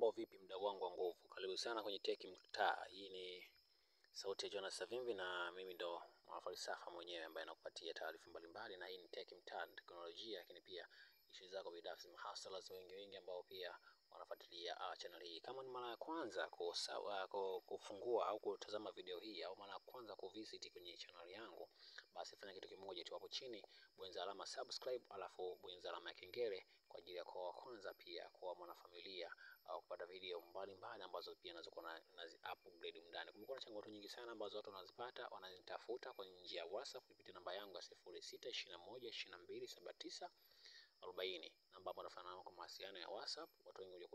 Mambo vipi mdau wangu wa nguvu? Karibu sana kwenye Tech Mtaa. Hii ni sauti ya Jonas Savimbi na mimi ndo mwanafalsafa mwenyewe ambaye nakupatia taarifa mbalimbali, na hii ni Tech Mtaa, teknolojia, lakini pia issue zako binafsi, hustlers wengi ambao pia wanafuatilia channel hii. Kama ni mara ya kwanza kufungua au kutazama video hii, au mara ya kwanza kuvisit kwenye channel yangu, basi fanya kitu kimoja tu hapo chini, bonyeza alama subscribe, alafu bonyeza alama ya kengele kwa ajili ya kwa kwanza pia kwa mwanafamilia au kupata video mbalimbali ambazo pia nazokuwa nazi upgrade ndani. Kumekuwa na changamoto nyingi sana ambazo watu wanazipata, wananitafuta kwa njia ya WhatsApp kupitia namba yangu ya 0621227940, namba ambayo nafanana kwa mawasiliano ya WhatsApp. Watu wengi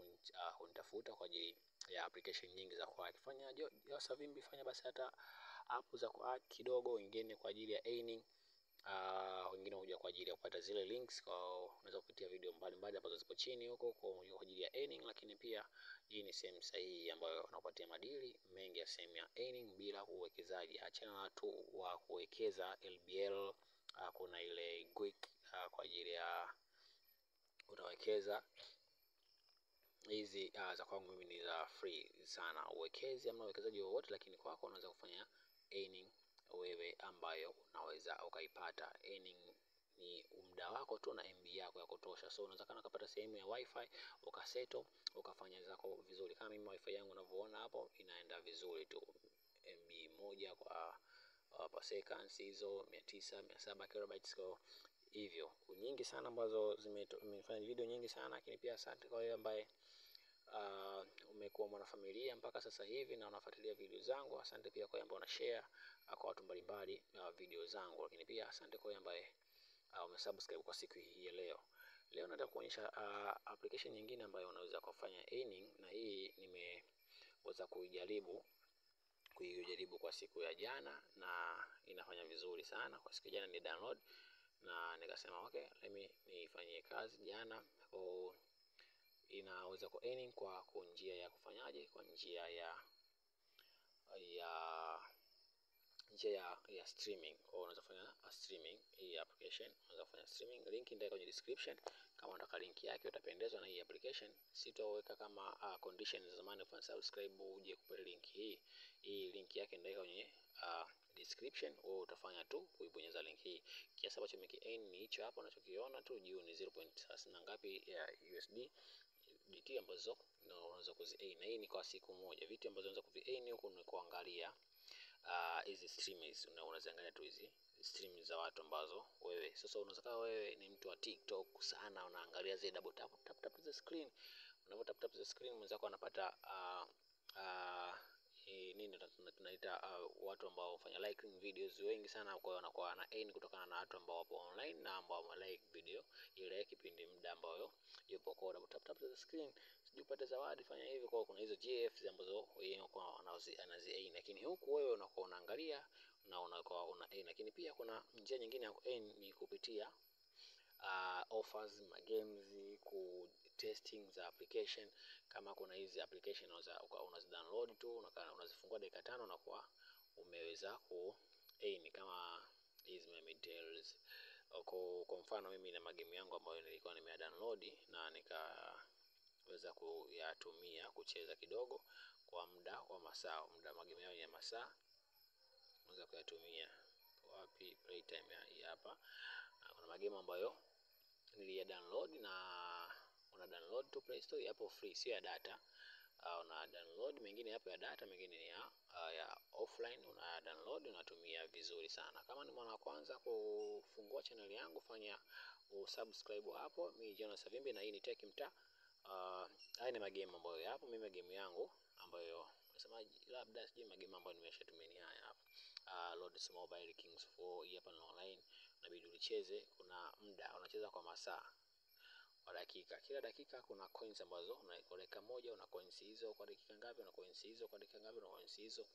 kunitafuta kwa ajili ya application nyingi za kwa kufanya Savimbi, fanya basi hata app za kwa kidogo, wengine kwa ajili ya earning, wengine huja kwa ajili ya kupata zile links, kwa unaweza kupitia video mbalimbali ambazo zipo chini huko kwa ajili ya earning. Lakini pia hii ni sehemu sahihi ambayo wanakupatia madili mengi ya sehemu ya earning bila uwekezaji. Achana na tu wa kuwekeza LBL, kuna ile quick kwa ajili ya unawekeza. Hizi za kwangu mimi ni za free sana, uwekezi ama uwekezaji wowote, lakini kwako unaweza kufanya earning wewe ambayo unaweza ukaipata. Earning ni muda wako tu na MB yako ya kutosha. So unaweza kana kupata sehemu ya wifi ukaseto ukafanya zako vizuri. Kama mimi wifi yangu unavyoona hapo inaenda vizuri tu, MB moja kwa per seconds, hizo 900 700 kilobytes. Kwa hivyo nyingi sana ambazo zimefanya video nyingi sana. Lakini pia asante kwa wewe ambaye umekuwa mwanafamilia mpaka sasa hivi na unafuatilia video zangu. Asante pia kwa wewe ambaye una share kwa watu mbalimbali video zangu. Lakini pia asante kwa wewe ambaye umesubscribe kwa siku hii ya leo. Leo nataka kuonyesha application nyingine ambayo unaweza kufanya earning, na hii nimeweza kuijaribu kwa siku ya jana na inafanya vizuri sana. Kwa siku ya jana ni download na nikasema okay, let me nifanyie kazi jana. Inaweza ku earning kwa njia ya kufanyaje, kwa njia ya streaming. Au unaweza kufanya streaming hii application, unaweza kufanya streaming. Link ndio kwenye description. Kama unataka link yake utapendezwa na hii application. Sitoweka kama conditions za zamani kwa subscribe uje kupata link hii. Hii link yake ndio kwenye description. Wewe utafanya tu kuibonyeza link hii. Kiasi ambacho umekiain ni hicho hapo unachokiona tu juu, ni 0.30 na ngapi ya USDT ambazo unaweza kuzi-earn. Na hii ni kwa siku moja. Vitu ambazo unaweza kuvi-earn huko ni kuangalia hizi streams. Unaziangalia tu hizi streams za watu ambazo wewe sasa unaweza wewe ni mtu wa TikTok sana, unaangalia zile double tap the screen. Unapo tap the screen mwenzako anapata nini tunaita watu ambao wafanya liking videos wengi sana. Kwa hiyo wanakuwa na earn kutokana na watu ambao wapo online na ambao like video ile kipindi muda ambao yupo. Kwa hiyo tap the screen sije upate zawadi, fanya hivi. Kwa kuna hizo GFs ambazo wewe anazi earn, lakini huku wewe unakuwa unaangalia na unakuwa una earn. Lakini pia kuna njia nyingine ya earn ni kupitia offers, games, ku testing za application. Kama kuna hizi application unazi download tu, unazifungua dakika 5 na kwa umeweza ku earn. Kama hizi Medtails, kwa mfano mimi na magame yangu ambayo nilikuwa nime download na nikaweza kuyatumia kucheza kidogo kwa muda wa masaa. Muda magame yao ya masaa unaweza kuyatumia wapi, playtime hapa. Kuna magame ambayo niliya download na una download tu Play Store, hapo free, sio ya data. Una download, mengine hapo ya data, mengine ni ya offline. Una download unatumia vizuri sana. Kama ni mara ya kwanza kufungua channel yangu, fanya usubscribe hapo. Mimi Jonas Savimbi na hii ni Tech Mtaa. Haya ni magame ambayo hapo, mimi game yangu ambayo nasemaje, labda sijui magame ambayo nimeshatumia haya hapa. Lords Mobile, Kings 4, hii hapa ni online. Inabidi ulicheze, kuna muda unacheza kwa masaa, kwa dakika. Kila dakika kuna coins ambazo kwa dakika moja una coins hizo, kwa dakika ngapi una coins hizo, kwa dakika ngapi una coins hizo.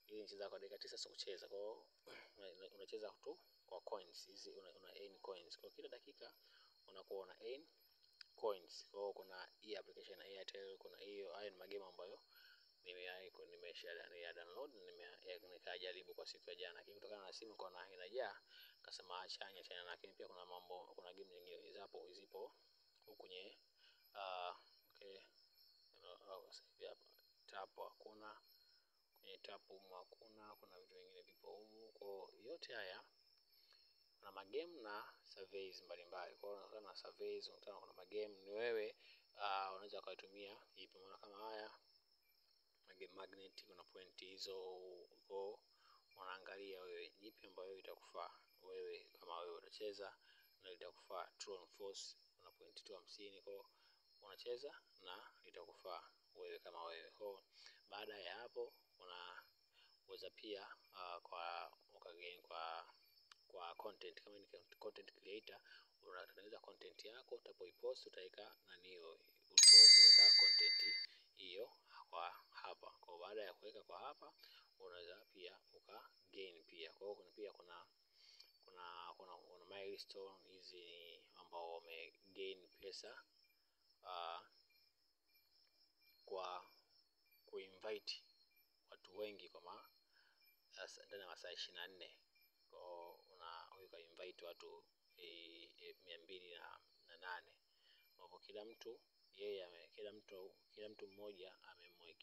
Ili nicheza kwa dakika 9 sikucheza. Kwa hiyo unacheza tu kwa coins hizi, una earn coins. Kwa kila dakika unakuwa una earn coins. Kwa hiyo kuna hii application ya Airtel, kuna hiyo. Hayo ni magame ambayo nimesha download na nikajaribu kwa siku ya jana. Lakini kutokana na simu kwa inajaa, kasema achanya. Lakini pia kuna game nyingine zipo huku kwenye okay, hapo hakuna, kwenye tap humu hakuna, kuna vitu vingine vipo humu. Kwa yote haya kuna magame na surveys mbalimbali. Kwa hiyo unakutana na surveys, unakutana kuna magame, ni wewe unaweza kutumia ipi. Maana kama haya magame magnet, kuna point hizo, kwa unaangalia wewe ipi ambayo itakufaa wewe kama wewe unacheza na itakufaa. Tron Force kuna point 250, kwa unacheza na itakufaa wewe kama wewe. Kwa baada ya hapo unaweza pia kwa ukagain kwa content. Kama ni content creator, unatengeneza content yako, utapoipost utaweka hiyo ulipoweka content hiyo kwa hapa. Kwa baada ya kuweka kwa hapa, unaweza pia ukagain pia. Kwa hiyo pia kuna milestone hizi ambao wamegain pesa kwa kuinvite watu wengi kwa ndani ya masaa 24. Kwa unaweka invite watu 208, ambapo kila mtu mmoja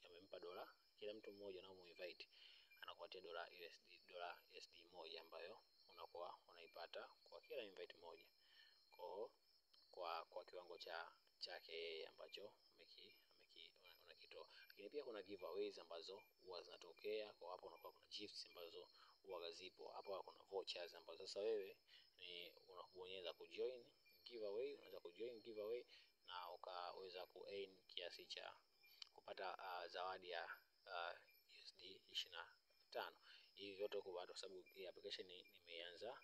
amempa dola, kila mtu mmoja na invite anakupatia dola USD moja, ambayo unakuwa unaipata kwa kila invite moja, kwa kiwango chake ambacho unakitoa. Lakini pia kuna giveaways ambazo huwa zinatokea kwa hapo, unakuwa kuna gifts ambazo huwa zipo hapo, kuna vouchers ambazo sasa wewe ni unabonyeza kujoin giveaway, unaweza kujoin giveaway na ukaweza kuearn kiasi cha kupata zawadi ya USD 25. Hivi vyote kwa sababu hii application nimeanza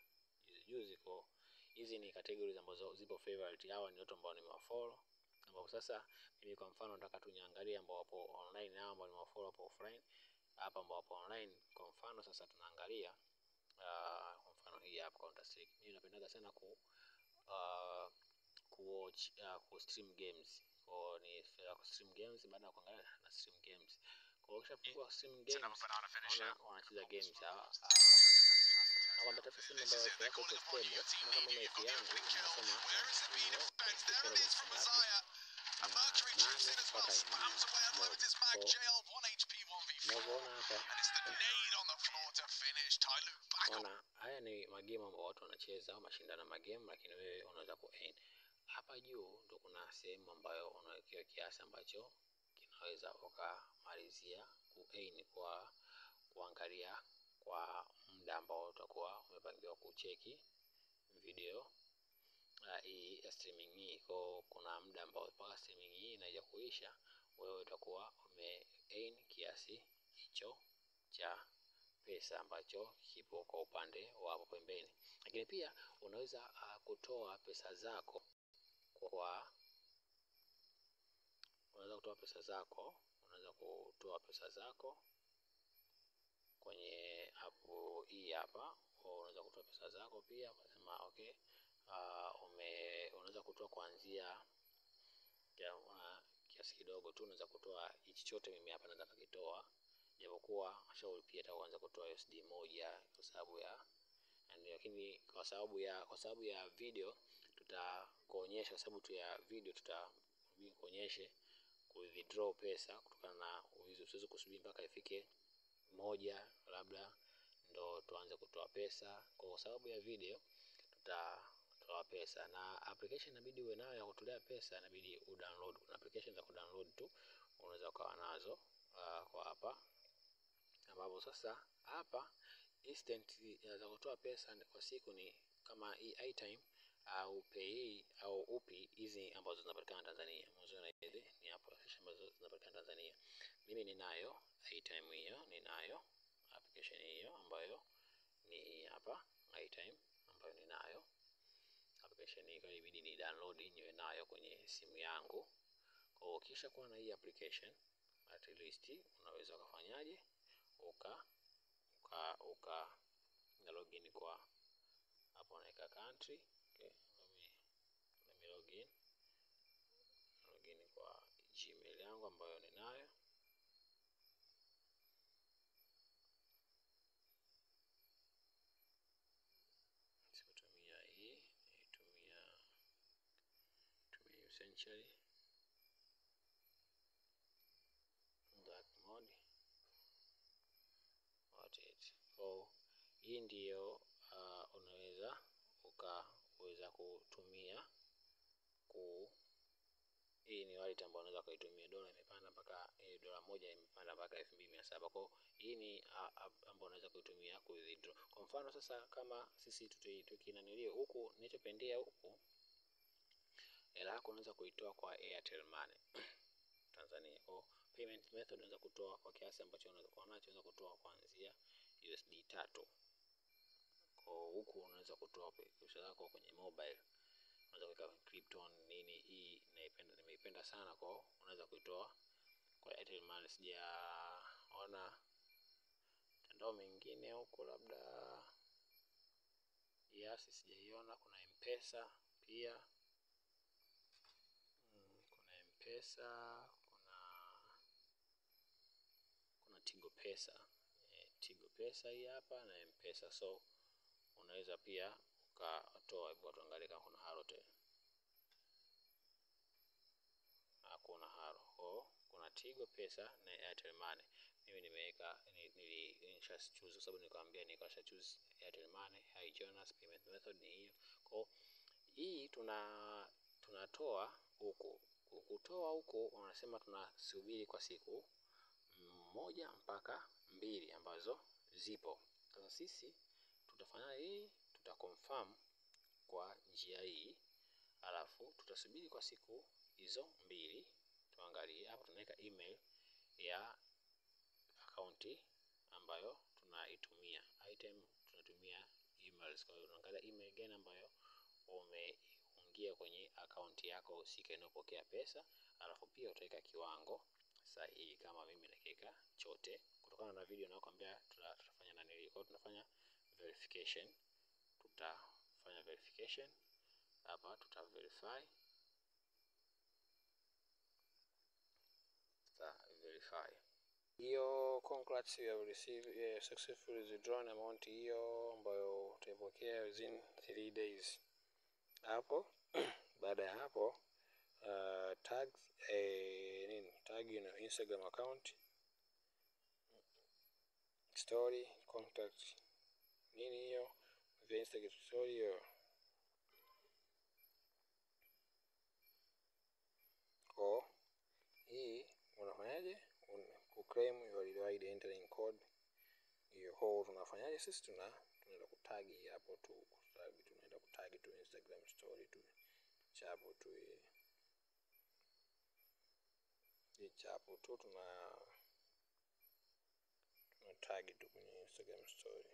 juzi. Kwa hizi ni categories ambazo zipo favorite. Hawa ni watu ambao nimewafollow, ambao sasa mimi kwa mfano nataka tuniangalie ambao wapo online na ambao nimewafollow hapo offline. Hapa ambao wapo online kwa mfano sasa tunaangalia kwa mfano hii hapa Counter Strike. Mimi napenda sana watch ku stream games. Kwa ni ku stream games, baada ya kuangalia na stream games. Kwa kisha fungua stream games, wanacheza games hawa. Hawa mbatafu simu ambayo wifi yako iko stable, na kama wifi yangu inasema haya ni magame ambayo watu wanacheza mashindano magame, lakini wewe unaweza kuearn. Hapa juu ndo kuna sehemu ambayo unawekea kiasi ambacho kinaweza ukamalizia kuearn kwa kuangalia kwa muda ambao utakuwa umepangiwa kucheki video hii streaming hii. Kwa kuna muda ambao mpaka streaming hii inaja kuisha, wewe utakuwa umeearn kiasi hicho cha pesa ambacho kipo kwa upande wa hapo pembeni. Lakini pia unaweza kutoa pesa zako unaweza kutoa pesa zako kwenye hapo hii hapa. Unaweza kutoa pesa zako pia, unasema okay, unaweza kutoa kuanzia kiasi kidogo tu. Unaweza kutoa hichi chote, mimi hapa naweza kukitoa, japokuwa shauri pia utaanza kutoa USD moja kwa sababu ya lakini kwa sababu ya video tutakuonyesha, kwa sababu tu ya video tutakuonyesha ku withdraw pesa kutokana na usiweze kusubiri mpaka ifike moja labda ndo tuanze kutoa pesa. Kwa sababu ya video tutatoa pesa, na application inabidi uwe nayo ya kutolea pesa, inabidi udownload. Kuna application za kudownload tu unaweza kuwa nazo kwa hapa, ambapo sasa hapa instant za kutoa pesa kwa siku ni kama hii iTime au Pay au Upi, hizi ambazo zinapatikana Tanzania. Mwanzo na hizi ni application ambazo zinapatikana Tanzania. Mimi ninayo iTime, hiyo ninayo application hiyo ambayo ni hapa iTime, ambayo ninayo application hiyo, ilibidi ni download niwe nayo kwenye simu yangu. Kwa kisha kuwa na hii application, at least unaweza kufanyaje na login kwa hapo, naweka country. Okay, let me login kwa Gmail yangu ambayo ninayo. Situmia hii, tumia essentially dark mode. hii ndiyo unaweza ukaweza kutumia hii ni wallet ambayo unaweza kuitumia. Dola imepanda mpaka dola moja imepanda mpaka 2700. Kwa hii ni ambayo unaweza kuitumia ku withdraw. Kwa mfano sasa kama sisi tukinanilio huku, ninachopendea huku, hela yako unaweza kuitoa kwa Airtel Money Tanzania. Kwa payment method unaweza kutoa kwa kiasi ambacho unaweza kuwa nacho, unaweza kutoa kuanzia USD 3. Kwa huku unaweza kutoa pesa zako kwenye mobile, unaweza kuweka Krypton nini. Hii nimeipenda sana, kwa unaweza kuitoa kwa Airtel Money. Sijaona mtandao mwingine huko, labda sijaiona. Kuna M-Pesa pia, kuna M-Pesa, kuna Tigo Pesa. Tigo Pesa hii hapa na M-Pesa. So unaweza pia ukatoa. Hebu tuangalie kama kuna Halotel. Hakuna Halo. Kuna Tigo Pesa na Airtel Money. Mimi nimeweka nilisha choose, kwa sababu nikwambia nikasha choose Airtel Money. Hi Jonas, payment method ni hiyo. Kwa hii tunatoa huko. Kutoa huko wanasema tunasubiri kwa siku 1 mpaka 2 ambazo zipo. Sasa sisi tutafanya hii, tutaconfirm kwa njia hii, alafu tutasubiri kwa siku hizo 2. Tuangalie hapo, tunaweka email ya akaunti ambayo tunaitumia. Item tunatumia emails. Kwa hiyo unaangalia email gani ambayo umeingia kwenye akaunti yako husika inayopokea pesa, alafu pia utaweka kiwango sahihi. Kama mimi nakiweka chote kutokana na video nakwambia tutafanya na nili. Kwa tunafanya verification. Tutafanya verification hapa, verify hiyo. Congrats, you have received a successful withdrawn amount, hiyo ambayo utaipokea within 3 days. Hapo baada ya hapo tag your Instagram account, story, contact nini hiyo via Instagram story hiyo. Kwa hii unafanyaje? Kuclaim your reward entering code hiyo. Kwa tunafanyaje sisi? Tunaenda kutagi hapo tu, tunaenda kutagi tu Instagram story tu chapo tu hii chapo tu, tuna tag tu kwenye Instagram story.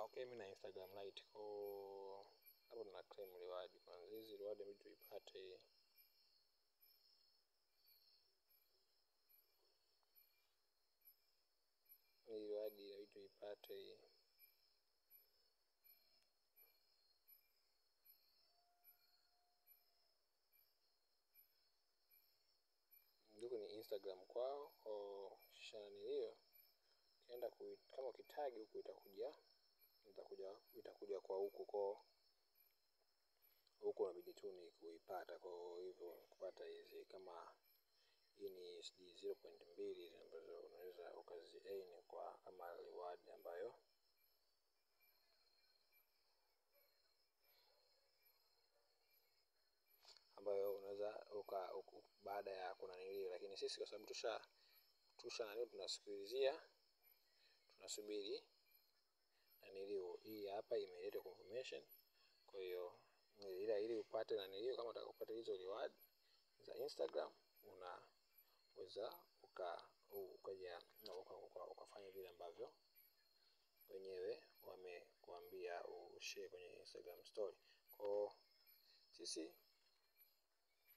Okay, mimi na Instagram Lite. Kwa hapo tuna claim reward. Kwanza hizi reward mtu ipate reward ili tuipate ndugu ni Instagram kwao. Au shana hiyo kienda kama ukitagi huku itakuja kwa huku. Kwa huku inabidi tu ni kuipata. Kwa hivyo kupata hizi, kama hii ni 0.2 ambazo unaweza ukaziain kwa kama reward ambayo unaweza baada ya kuna nilio. Lakini sisi kwa sababu tusha nalio tunasikilizia, tunasubiri na nilio hii hapa imeleta confirmation. Kwa hiyo ili upate na nilio, kama unataka kupata hizo reward za Instagram, unaweza ukafanya vile ambavyo wenyewe wamekuambia ushare kwenye Instagram story. Kwa sisi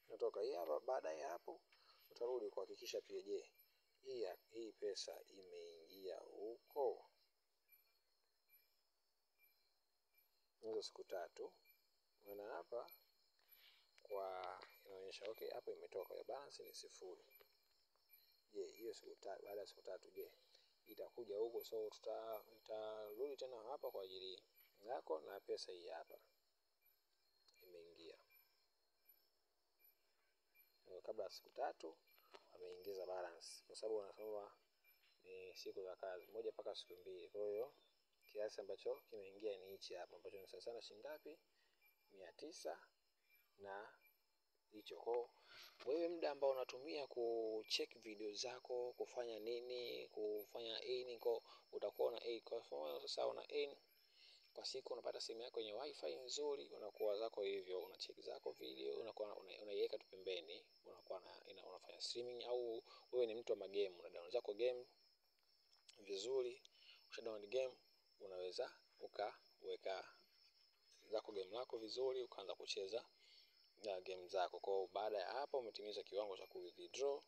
natoka hii hapa. Baada ya hapo utarudi kuhakikisha pia, je, hii pesa imeingia huko. Hizo siku 3 maana hapa kwa inaonyesha okay, hapo imetoka ya balance ni 0. Je, hiyo siku 3, baada ya siku 3, je, itakuja huko. So tutarudi tena hapa kwa ajili yako, na pesa hii hapa imeingia. Kabla siku 3 ameingiza balance, kwa sababu wanasema ni siku za kazi 1 mpaka siku 2. Kwa hiyo kiasi ambacho kimeingia ni hichi hapa, ambacho ni sana shilingi ngapi? 900 na hicho. Kwa wewe muda ambao unatumia kucheck video zako, kufanya nini, kufanya earning, kwa utakuwa na kwa sasa una earn kwa siku, unapata simu yako yenye wifi nzuri, unakuwa zako hivyo, una check zako video, unakuwa unaiweka tu pembeni, unakuwa unafanya streaming. Au wewe ni mtu wa magame, una download zako game vizuri, ukisha download game unaweza ukaweka zako game lako vizuri, ukaanza kucheza na game zako. Kwa baada ya hapo umetimiza kiwango cha withdraw,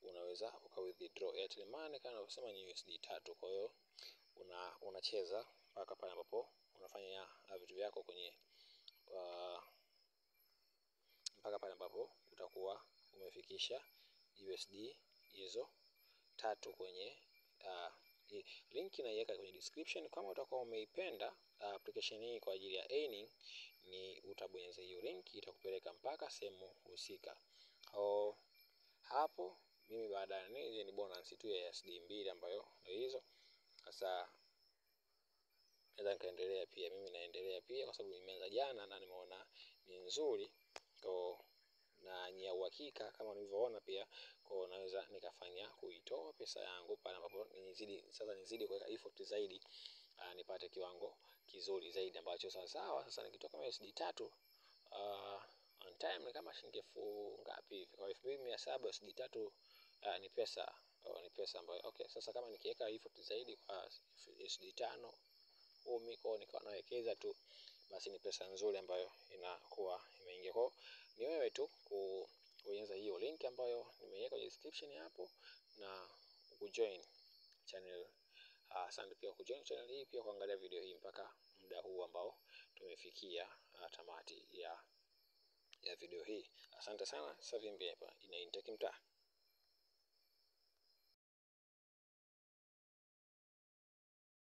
unaweza withdraw Airtel Money kama navyosema ni USD 3. Kwa hiyo unacheza mpaka pale ambapo unafanya vitu vyako kwenye mpaka pale ambapo utakuwa umefikisha USD hizo 3 kwenye link naiweka kwenye description. Kama utakuwa umeipenda application hii kwa ajili ya earning, ni utabonyeza hiyo link, itakupeleka mpaka sehemu husika. Au hapo mimi baada ni bonus tu ya USD 2 ambayo ndio hizo. Sasa naweza nikaendelea pia, mimi naendelea pia kwa sababu nimeanza jana na nimeona ni nzuri na ni ya uhakika kama ulivyoona pia. Kwa naweza nikafanya kuitoa pesa yangu pale ambapo nizidi kuweka effort zaidi, nipate kiwango kizuri zaidi ambacho sawa. Sasa nikitoka kama USD 3 on time ni kama shilingi ngapi hivi, kwa 2700 USD 3 ni pesa ambayo okay. Sasa kama nikiweka effort zaidi kwa USD 5 10 nikawa nawekeza tu, basi ni pesa nzuri ambayo inakuwa imeingia. Kwa ni wewe tu kubonyeza hiyo link ambayo nimeweka kwenye description hapo na kujoin channel. Asante pia kujoin channel hii, pia kuangalia video hii mpaka muda huu ambao tumefikia tamati ya video hii. Asante sana. Savimbi hapa ina intake mtaa.